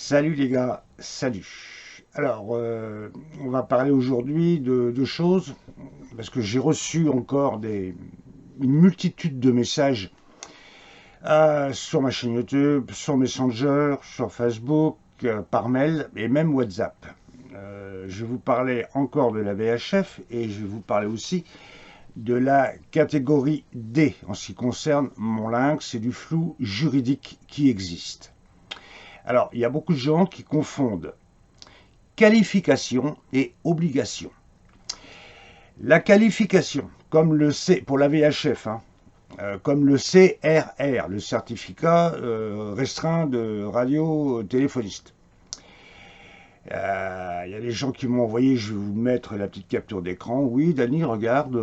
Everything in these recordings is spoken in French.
Salut les gars, salut. Alors, on va parler aujourd'hui de choses, parce que j'ai reçu encore une multitude de messages sur ma chaîne YouTube, sur Messenger, sur Facebook, par mail et même WhatsApp. Je vais vous parler encore de la VHF et je vais vous parler aussi de la catégorie D en ce qui concerne mon lynx et du flou juridique qui existe. Alors, il y a beaucoup de gens qui confondent qualification et obligation. La qualification, comme le C pour la VHF, comme le CRR, le certificat restreint de radio-téléphoniste. Il y a des gens qui m'ont envoyé, je vais vous mettre la petite capture d'écran. Oui, Dany, regarde,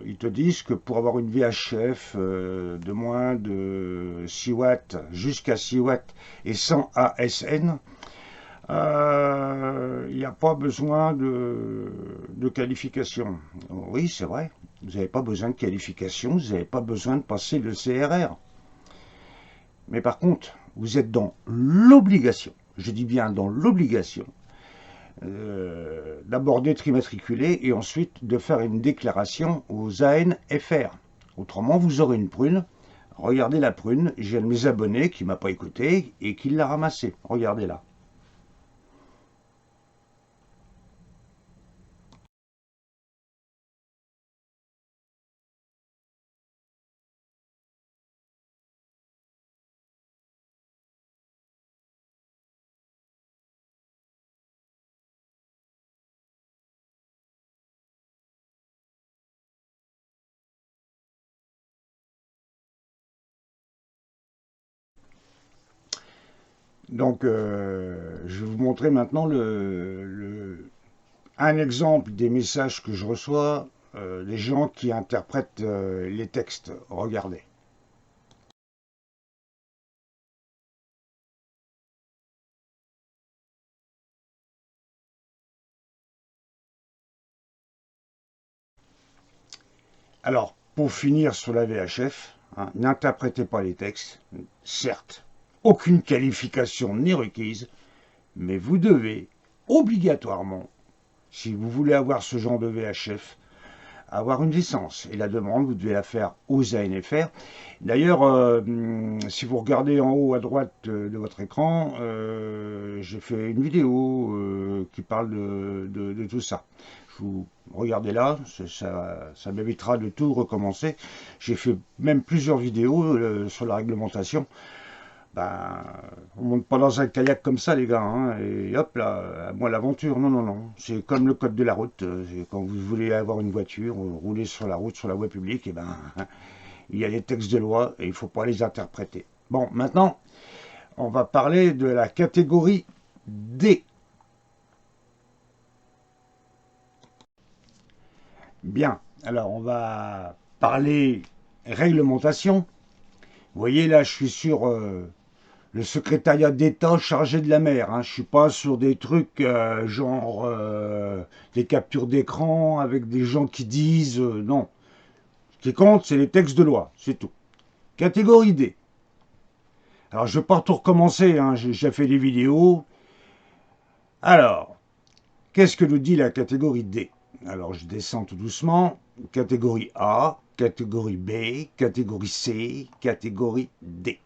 ils te disent que pour avoir une VHF de moins de 6 watts jusqu'à 6 watts et sans ASN, il n'y a pas besoin de qualification. Oui, c'est vrai. Vous n'avez pas besoin de qualification, vous n'avez pas besoin de passer le CRR. Mais par contre, vous êtes dans l'obligation, je dis bien dans l'obligation, d'abord d'être immatriculé et ensuite de faire une déclaration aux ANFR. Autrement, vous aurez une prune. Regardez la prune, j'ai un de mes abonnés qui ne m'a pas écouté et qui l'a ramassée. Regardez-la. Donc, je vais vous montrer maintenant un exemple des messages que je reçois des gens qui interprètent les textes. Regardez. Alors, pour finir sur la VHF, n'interprétez pas les textes. Certes, aucune qualification n'est requise, mais vous devez obligatoirement, si vous voulez avoir ce genre de VHF, avoir une licence. Et la demande, vous devez la faire aux ANFR. D'ailleurs, si vous regardez en haut à droite de votre écran, j'ai fait une vidéo qui parle de tout ça. Vous regardez là, ça m'évitera de tout recommencer. J'ai fait même plusieurs vidéos sur la réglementation. Ben, on monte pas dans un kayak comme ça, les gars, et hop là, à moi l'aventure. Non, non, non. C'est comme le code de la route. Quand vous voulez avoir une voiture, rouler sur la route, sur la voie publique, et ben, il y a des textes de loi et il faut pas les interpréter. Bon, maintenant, on va parler de la catégorie D. Bien. Alors, on va parler réglementation. Vous voyez là, je suis sur le secrétariat d'État chargé de la mer. Je ne suis pas sur des trucs genre des captures d'écran avec des gens qui disent non. Ce qui compte, c'est les textes de loi, c'est tout. Catégorie D. Alors, je ne vais pas tout recommencer, j'ai déjà fait des vidéos. Alors, qu'est-ce que nous dit la catégorie D? Alors, je descends tout doucement. Catégorie A, catégorie B, catégorie C, catégorie D.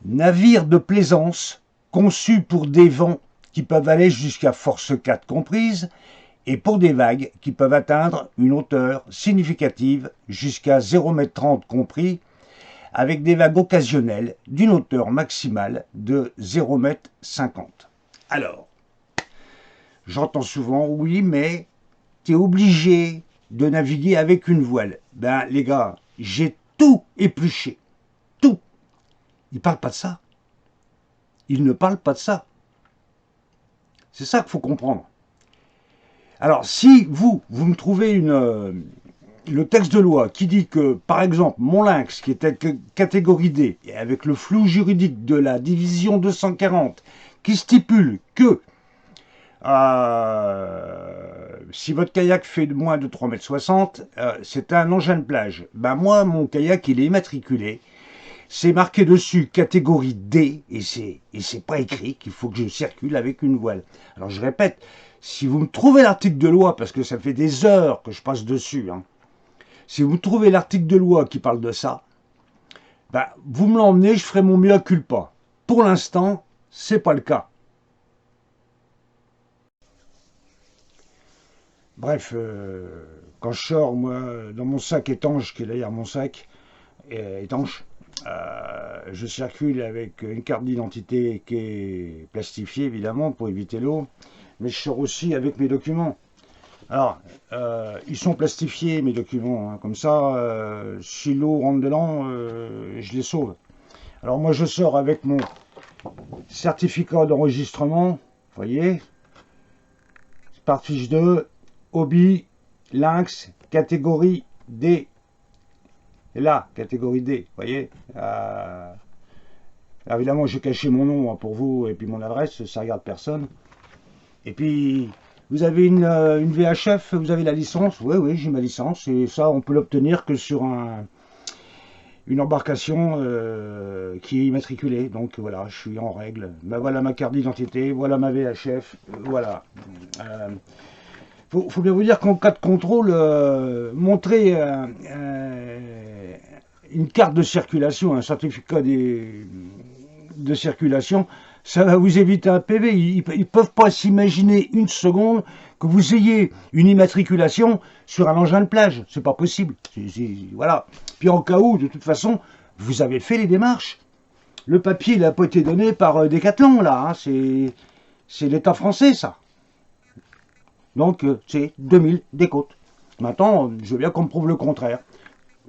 Navire de plaisance conçu pour des vents qui peuvent aller jusqu'à force 4 comprise et pour des vagues qui peuvent atteindre une hauteur significative jusqu'à 0,30 m compris avec des vagues occasionnelles d'une hauteur maximale de 0,50 m. Alors, j'entends souvent, oui, mais tu es obligé de naviguer avec une voile. Ben, les gars, j'ai tout épluché. Tout. Ils ne parlent pas de ça. Ils ne parlent pas de ça. C'est ça qu'il faut comprendre. Alors, si vous me trouvez le texte de loi qui dit que, par exemple, mon lynx, qui est catégorie D, et avec le flou juridique de la division 240, qui stipule que si votre kayak fait moins de 3,60 m, c'est un engin de plage. Ben moi, mon kayak, il est immatriculé. c'est marqué dessus catégorie D, et c'est pas écrit qu'il faut que je circule avec une voile. Alors je répète, si vous me trouvez l'article de loi, parce que ça fait des heures que je passe dessus, hein, si vous trouvez l'article de loi qui parle de ça, ben, vous me l'emmenez, je ferai mon mea culpa. Pour l'instant, c'est pas le cas. Bref, quand je sors, moi, dans mon sac étanche, qui est derrière mon sac, étanche, je circule avec une carte d'identité qui est plastifiée, évidemment, pour éviter l'eau, mais je sors aussi avec mes documents. Alors, ils sont plastifiés, mes documents, hein, comme ça, si l'eau rentre dedans, je les sauve. Alors moi, je sors avec mon certificat d'enregistrement, vous voyez, par fiche 2, hobby, lynx, catégorie D. Et là, catégorie D, vous voyez. Évidemment, j'ai caché mon nom hein, pour vous et puis mon adresse, ça regarde personne. Et puis, vous avez une VHF, vous avez la licence. Oui, oui, j'ai ma licence. Et ça, on peut l'obtenir que sur une embarcation qui est immatriculée. Donc voilà, je suis en règle. Ben, voilà ma carte d'identité, voilà ma VHF, voilà. Faut bien vous dire qu'en cas de contrôle, montrer une carte de circulation, un certificat de circulation, ça va vous éviter un PV. Ils ne peuvent pas s'imaginer une seconde que vous ayez une immatriculation sur un engin de plage. C'est pas possible. Voilà. Puis en cas où, de toute façon, vous avez fait les démarches. Le papier, il n'a pas été donné par Decathlon, là. Hein. C'est l'État français, ça. Donc, c'est 2000 des côtes. Maintenant, je veux bien qu'on me prouve le contraire.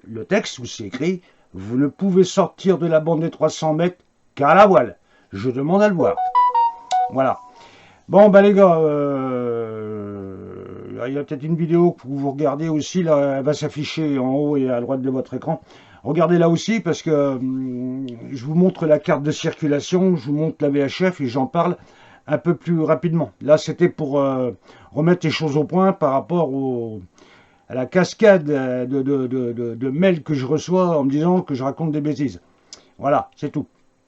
Le texte où c'est écrit, vous ne pouvez sortir de la bande des 300 mètres qu'à la voile. Je demande à le voir. Voilà. Bon, ben les gars, il y a peut-être une vidéo que vous regardez aussi, là, elle va s'afficher en haut et à droite de votre écran. Regardez là aussi, parce que je vous montre la carte de circulation, je vous montre la VHF et j'en parle un peu plus rapidement. Là, c'était pour remettre les choses au point par rapport à la cascade de mails que je reçois en me disant que je raconte des bêtises. Voilà, c'est tout.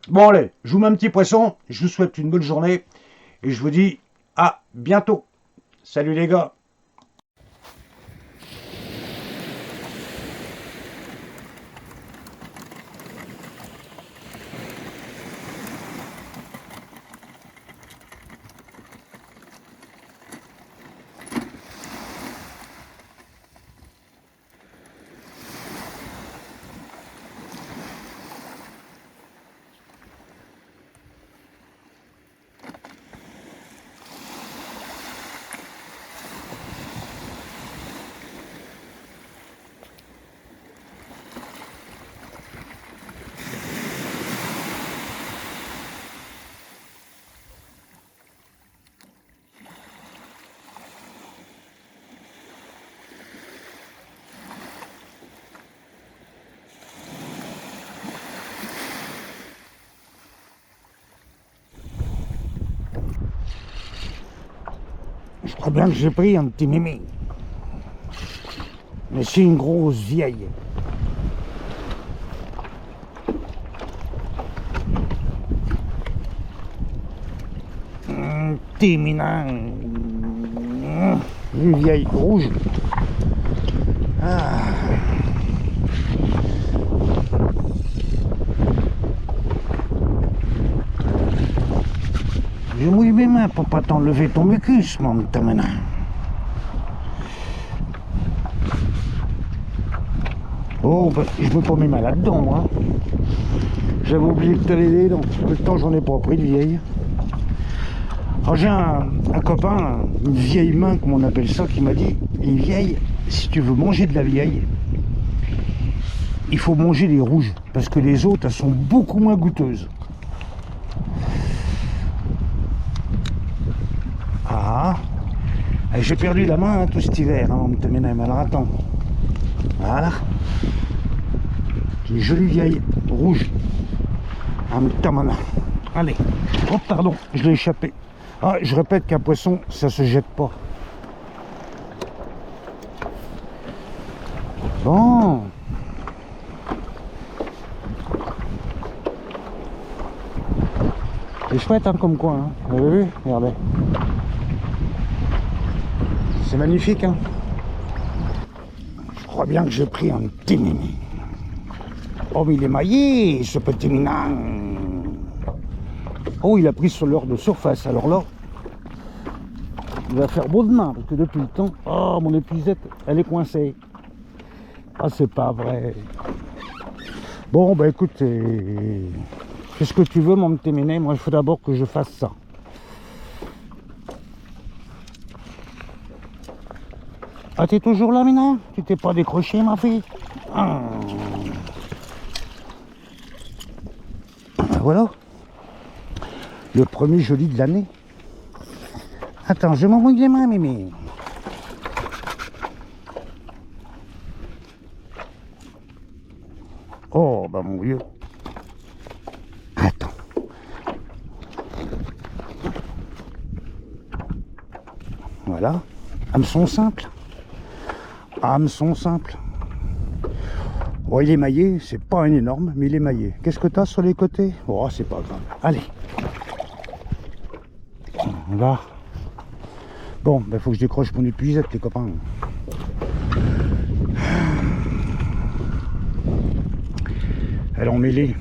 Bon, allez, je vous mets un petit poisson, je vous souhaite une bonne journée et je vous dis à bientôt. Salut les gars. Je crois bien que j'ai pris un petit mémé. Mais c'est une grosse vieille. Un petit minin. Une vieille rouge. Ah. Je mouille mes mains pour pas t'enlever ton mucus, mon tamana. Oh, bah, je me pas mes mains là-dedans, moi. J'avais oublié de te l'aider, donc le temps j'en ai pas pris de vieille. Alors j'ai un copain, une vieille main, comme on appelle ça, qui m'a dit, une vieille, si tu veux manger de la vieille, il faut manger les rouges, parce que les autres, elles sont beaucoup moins goûteuses. Ah, j'ai perdu la main hein, tout cet hiver, hein, alors attends. Voilà. Une jolie vieille rouge. Allez. Oh pardon, je l'ai échappé. Ah, je répète qu'un poisson, ça se jette pas. Bon. C'est chouette hein, comme coin, hein. Vous avez vu? Regardez. C'est magnifique, hein. Je crois bien que j'ai pris un petit mimi. Oh, mais il est maillé, ce petit minin. Oh, il a pris sur l'heure de surface. Alors là, il va faire beau demain, parce que depuis le temps... Oh, mon épuisette, elle est coincée. Ah, c'est pas vrai. Bon, bah écoute, qu'est-ce que tu veux, mon petit minet? Moi, il faut d'abord que je fasse ça. Ah, t'es toujours là, Mina? Tu t'es pas décroché, ma fille? Ah. Voilà. Le premier joli de l'année. Attends, je m'embrouille les mains, Mimi. Oh, bah mon vieux. Attends. Voilà. Hameçon simple. Hameçon simple. Bon, il est maillé, c'est pas un énorme, mais il est maillé. Qu'est-ce que t'as sur les côtés? Oh, c'est pas grave. Allez. Là. Bon, ben faut que je décroche mon épuisette, les copains. Elle est emmêlée.